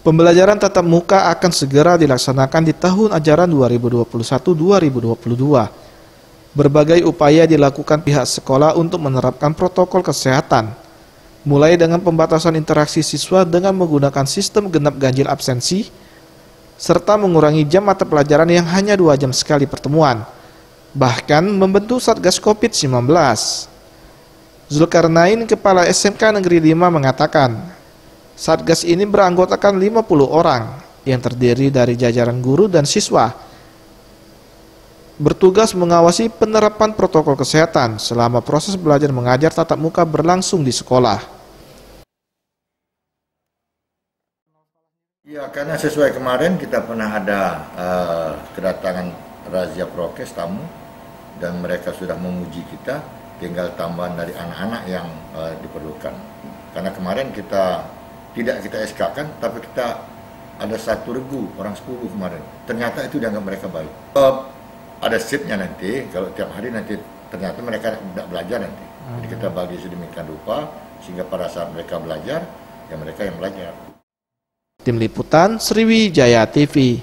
Pembelajaran tatap muka akan segera dilaksanakan di tahun ajaran 2021-2022. Berbagai upaya dilakukan pihak sekolah untuk menerapkan protokol kesehatan, mulai dengan pembatasan interaksi siswa dengan menggunakan sistem genap ganjil absensi, serta mengurangi jam mata pelajaran yang hanya 2 jam sekali pertemuan, bahkan membentuk Satgas COVID-19. Zulkarnain, Kepala SMK Negeri 5 mengatakan, Satgas ini beranggotakan 50 orang yang terdiri dari jajaran guru dan siswa, bertugas mengawasi penerapan protokol kesehatan selama proses belajar mengajar tatap muka berlangsung di sekolah. Ya, karena sesuai kemarin kita pernah ada kedatangan razia prokes tamu dan mereka sudah memuji kita, tinggal tambahan dari anak-anak yang diperlukan. Karena kemarin tidak kita SK-kan, tapi kita ada 1 regu, orang 10 kemarin. Ternyata itu dianggap mereka baik. Ada shiftnya nanti, kalau tiap hari nanti ternyata mereka tidak belajar nanti. Jadi kita bagi sedemikian rupa, sehingga pada saat mereka belajar, ya mereka yang belajar. Tim Liputan Sriwijaya TV.